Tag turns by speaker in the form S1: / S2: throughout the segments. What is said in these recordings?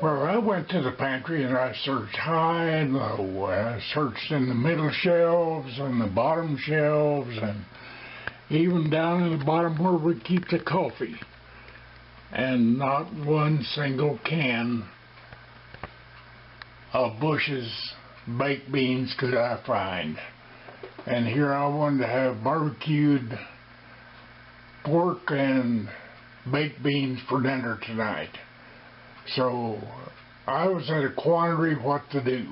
S1: Well, I went to the pantry and I searched high and low. I searched in the middle shelves and the bottom shelves and even down in the bottom where we keep the coffee. And not one single can of Bush's baked beans could I find. And here I wanted to have barbecued pork and baked beans for dinner tonight. So I was at a quandary what to do.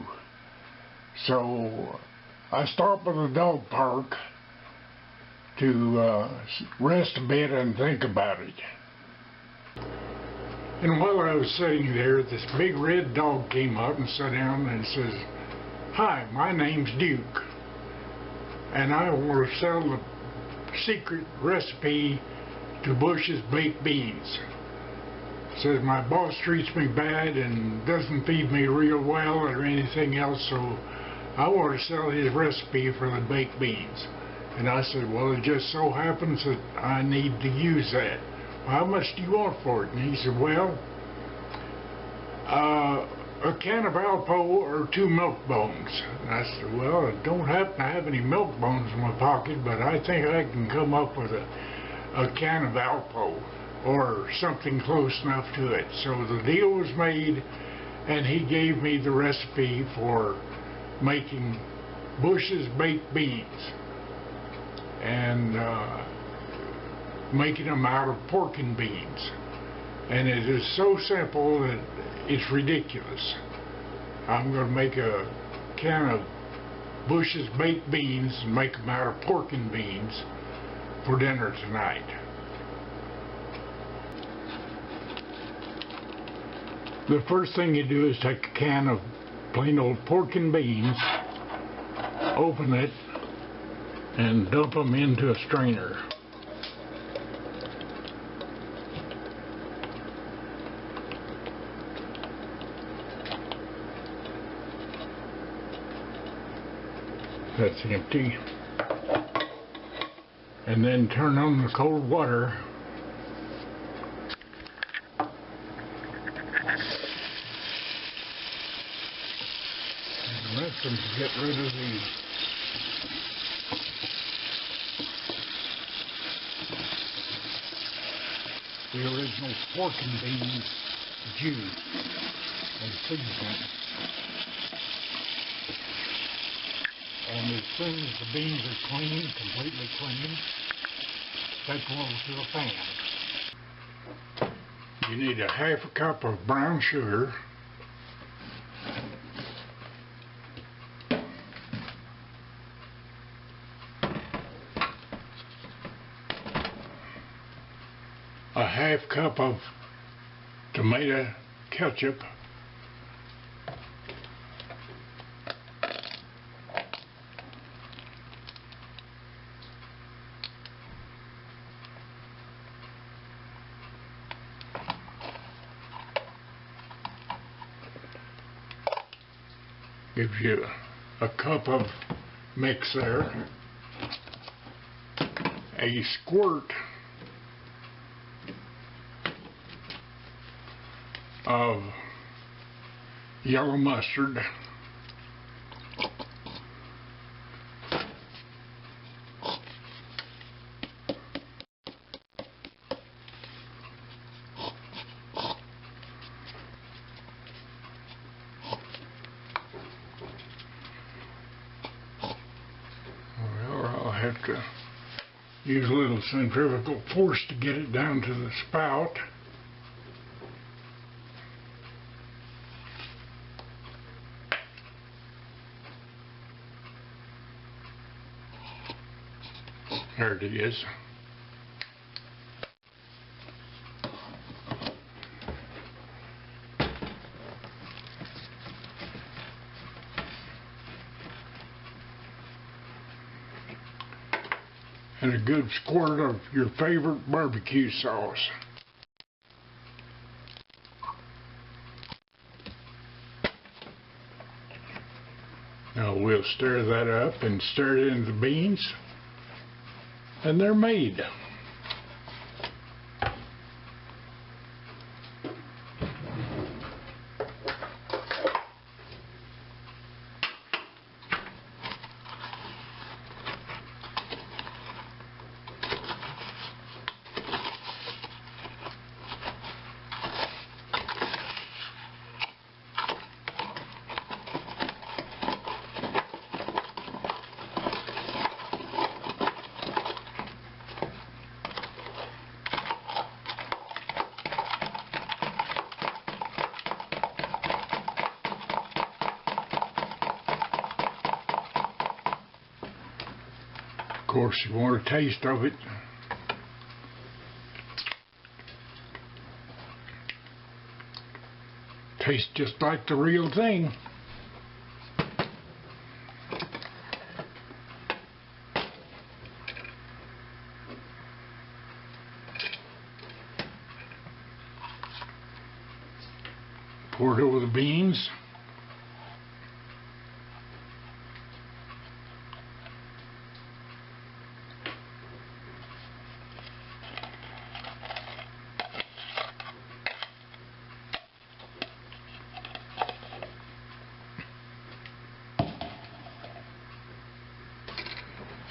S1: So I stopped at the dog park to rest a bit and think about it. And while I was sitting there, this big red dog came up and sat down and says, "Hi, my name's Duke, and I want to sell the secret recipe to Bush's baked beans. Says my boss treats me bad and doesn't feed me real well or anything else, so I want to sell his recipe for the baked beans." And I said, "Well, it just so happens that I need to use that. How much do you want for it?" And he said, "Well, a can of Alpo or 2 milk bones." And I said, "Well, I don't happen to have any milk bones in my pocket, but I think I can come up with a can of Alpo or something close enough to it." So the deal was made, and he gave me the recipe for making Bush's baked beans and making them out of pork and beans. And it is so simple that it's ridiculous. I'm going to make a can of Bush's baked beans and make them out of pork and beans for dinner tonight. The first thing you do is take a can of plain old pork and beans, open it, and dump them into a strainer. That's empty. And then turn on the cold water. And rinse them to get rid of the original pork and beans juice and seasoning. And as soon as the beans are clean, completely clean, take them over to a pan. You need a half a cup of brown sugar, a half cup of tomato ketchup, gives you a cup of mix there, a squirt of yellow mustard, have to use a little centrifugal force to get it down to the spout. There it is. And a good squirt of your favorite barbecue sauce. Now we'll stir that up and stir it into the beans, and they're made. course, you want a taste of it. Tastes just like the real thing. Pour it over the beans.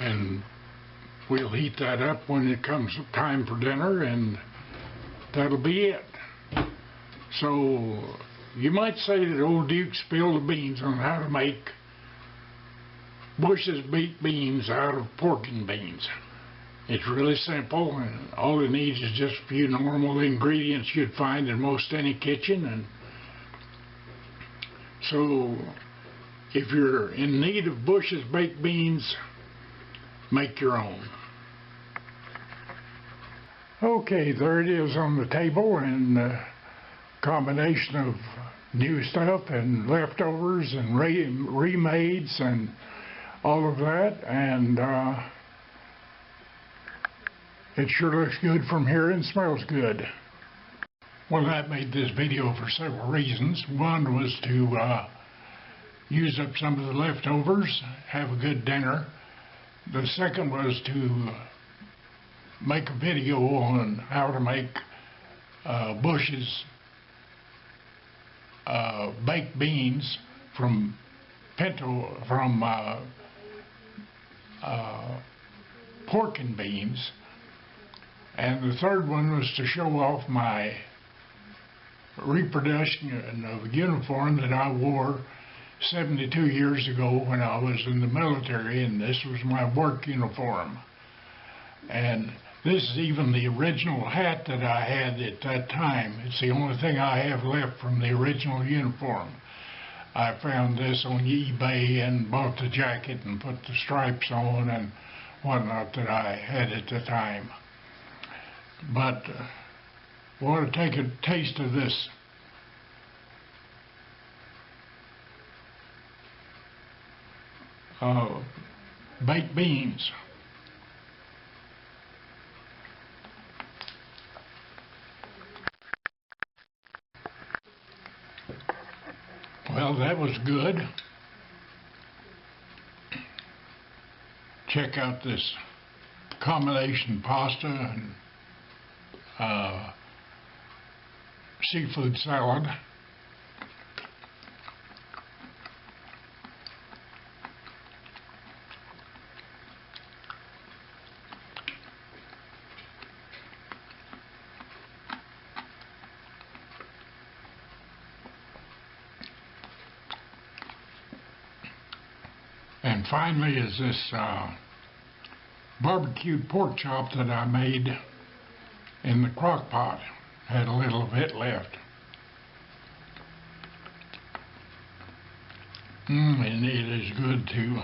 S1: And we'll heat that up when it comes time for dinner, and that'll be it. So you might say that old Duke spilled the beans on how to make Bush's baked beans out of pork and beans. It's really simple, and all it needs is just a few normal ingredients you'd find in most any kitchen. And so if you're in need of Bush's baked beans, make your own. Okay, there it is on the table, and a combination of new stuff and leftovers and remades and all of that, and it sure looks good from here and smells good. Well, I made this video for several reasons. One was to use up some of the leftovers, have a good dinner. The second was to make a video on how to make Bush's baked beans from pork and beans. And the third one was to show off my reproduction of a uniform that I wore 72 years ago when I was in the military, and this was my work uniform. And this is even the original hat that I had at that time. It's the only thing I have left from the original uniform. I found this on eBay and bought the jacket and put the stripes on and whatnot that I had at the time. But I want to take a taste of this baked beans. Well, that was good. Check out this combination pasta and seafood salad. And finally is this barbecued pork chop that I made in the crock pot. Had a little of it left. And it is good too.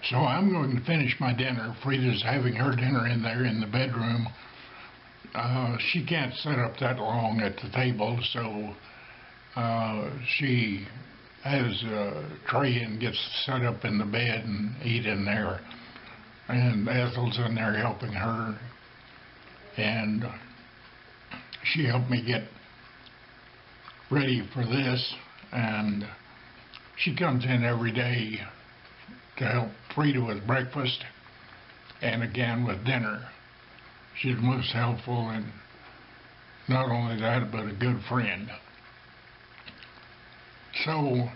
S1: So I'm going to finish my dinner. Frida's having her dinner in there in the bedroom. She can't sit up that long at the table, so she has a tray and gets set up in the bed and eat in there. And Ethel's in there helping her. And she helped me get ready for this. And she comes in every day to help Frida with breakfast and again with dinner. She's most helpful, and not only that, but a good friend. So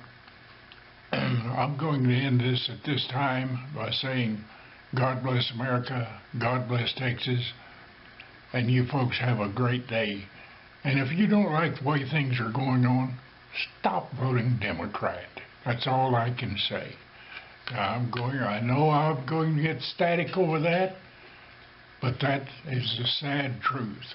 S1: I'm going to end this at this time by saying, God bless America, God bless Texas, and you folks have a great day. And if you don't like the way things are going on, stop voting Democrat. That's all I can say. I know I'm going to get static over that, but that is the sad truth.